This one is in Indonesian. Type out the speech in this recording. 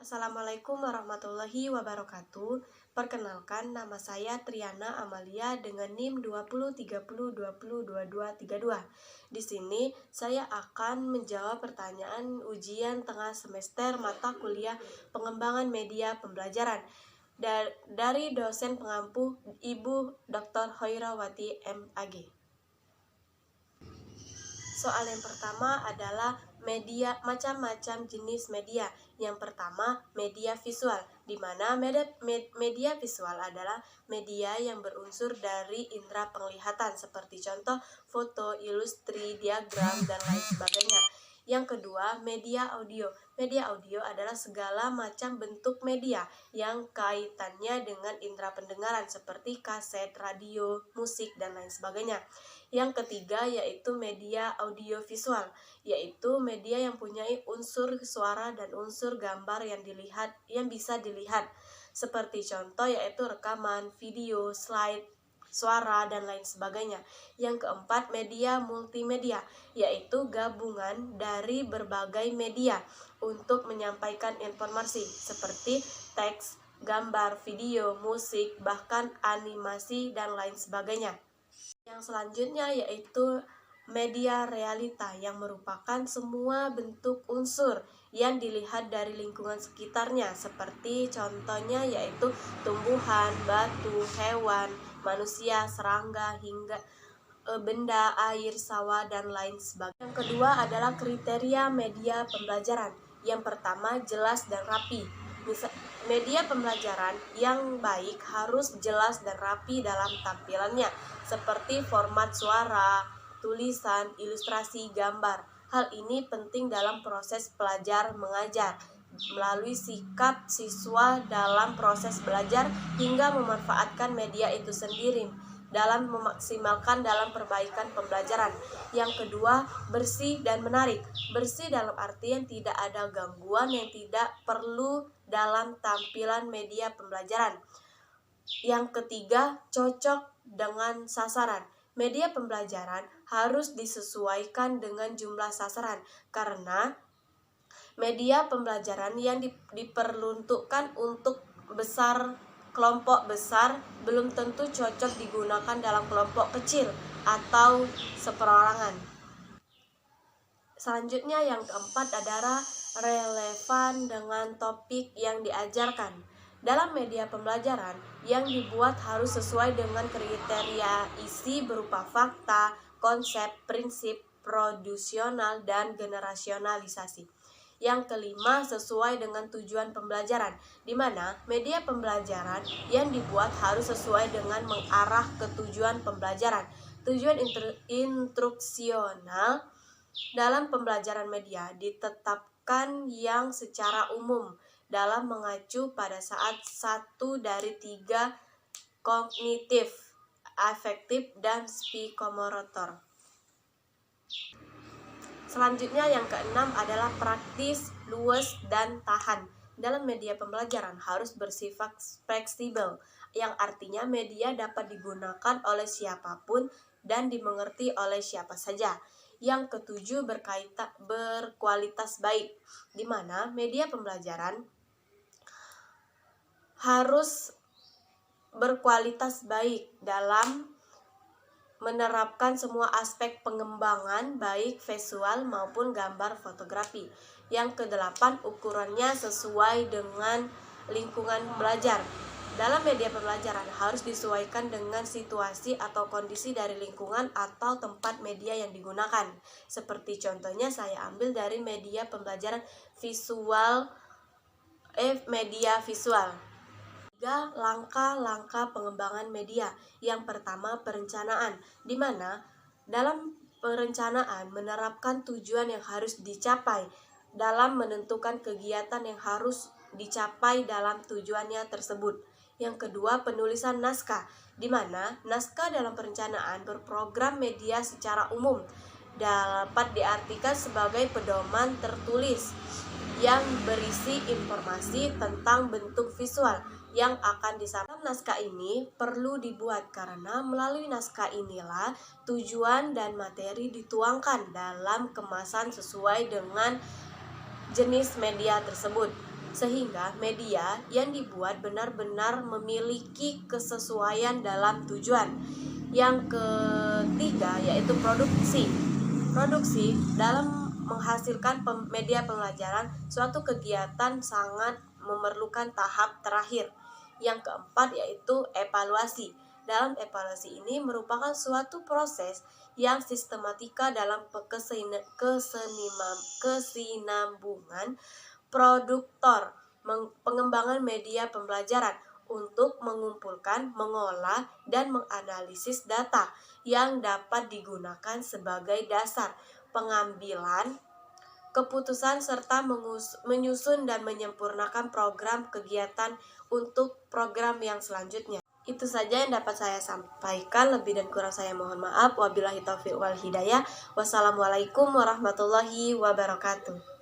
Assalamualaikum warahmatullahi wabarakatuh. Perkenalkan, nama saya Triana Amalia dengan NIM 2030202232. Di sini saya akan menjawab pertanyaan ujian tengah semester mata kuliah Pengembangan Media Pembelajaran dari dosen pengampu Ibu Dr. Hoirawati MAG. Soal yang pertama adalah macam-macam jenis media. Yang pertama, media visual, di mana media visual adalah media yang berunsur dari indera penglihatan, seperti contoh foto, ilustri, diagram, dan lain sebagainya. Yang kedua, media audio. Media audio adalah segala macam bentuk media yang kaitannya dengan indera pendengaran, seperti kaset, radio, musik, dan lain sebagainya. Yang ketiga yaitu media audiovisual, yaitu media yang punya unsur suara dan unsur gambar yang bisa dilihat. Seperti contoh yaitu rekaman, video, slide, suara, dan lain sebagainya. Yang keempat, media multimedia, yaitu gabungan dari berbagai media untuk menyampaikan informasi seperti teks, gambar, video, musik, bahkan animasi, dan lain sebagainya. Yang selanjutnya yaitu media realita, yang merupakan semua bentuk unsur yang dilihat dari lingkungan sekitarnya, seperti contohnya yaitu tumbuhan, batu, hewan, manusia, serangga, hingga benda, air, sawah, dan lain sebagainya. Yang kedua adalah kriteria media pembelajaran. Yang pertama, jelas dan rapi. Media pembelajaran yang baik harus jelas dan rapi dalam tampilannya, seperti format suara, tulisan, ilustrasi, gambar. Hal ini penting dalam proses pelajar mengajar, melalui sikap siswa dalam proses belajar hingga memanfaatkan media itu sendiri dalam memaksimalkan dalam perbaikan pembelajaran. Yang kedua, bersih dan menarik. Bersih dalam artian tidak ada gangguan yang tidak perlu dalam tampilan media pembelajaran. Yang ketiga, cocok dengan sasaran. Media pembelajaran harus disesuaikan dengan jumlah sasaran, karena media pembelajaran yang diperuntukkan untuk kelompok besar belum tentu cocok digunakan dalam kelompok kecil atau seperorangan. Selanjutnya yang keempat adalah relevan dengan topik yang diajarkan. Dalam media pembelajaran yang dibuat harus sesuai dengan kriteria isi berupa fakta, konsep, prinsip, produsional, dan generasionalisasi. Yang kelima, sesuai dengan tujuan pembelajaran, di mana media pembelajaran yang dibuat harus sesuai dengan mengarah ke tujuan pembelajaran. Tujuan instruksional dalam pembelajaran media ditetapkan yang secara umum dalam mengacu pada satu dari tiga kognitif, afektif, dan psikomotor. Selanjutnya yang keenam adalah praktis, luas, dan tahan. Dalam media pembelajaran harus bersifat fleksibel, yang artinya media dapat digunakan oleh siapapun dan dimengerti oleh siapa saja. Yang ketujuh, berkualitas baik, di mana media pembelajaran harus berkualitas baik dalam menerapkan semua aspek pengembangan baik visual maupun gambar fotografi. Yang kedelapan, ukurannya sesuai dengan lingkungan belajar. Dalam media pembelajaran harus disesuaikan dengan situasi atau kondisi dari lingkungan atau tempat media yang digunakan. Seperti contohnya saya ambil dari media pembelajaran media visual. 3. Langkah-langkah pengembangan media. Yang pertama, perencanaan, di mana dalam perencanaan menerapkan tujuan yang harus dicapai dalam menentukan kegiatan yang harus dicapai dalam tujuannya tersebut. Yang kedua, penulisan naskah, di mana naskah dalam perencanaan berprogram media secara umum dapat diartikan sebagai pedoman tertulis yang berisi informasi tentang bentuk visual yang akan disampaikan. Naskah ini perlu dibuat karena melalui naskah inilah tujuan dan materi dituangkan dalam kemasan sesuai dengan jenis media tersebut. sehingga media yang dibuat benar-benar memiliki kesesuaian dalam tujuan. Yang ketiga yaitu produksi. Produksi dalam menghasilkan media pembelajaran, suatu kegiatan sangat memerlukan tahap terakhir. Yang keempat yaitu evaluasi. Dalam evaluasi ini merupakan suatu proses yang sistematika dalam kesinambungan produktor pengembangan media pembelajaran untuk mengumpulkan, mengolah, dan menganalisis data yang dapat digunakan sebagai dasar pengambilan keputusan serta menyusun dan menyempurnakan program kegiatan untuk program yang selanjutnya. Itu saja yang dapat saya sampaikan, lebih dan kurang saya mohon maaf. Wabillahi taufiq wal hidayah. Wassalamualaikum warahmatullahi wabarakatuh.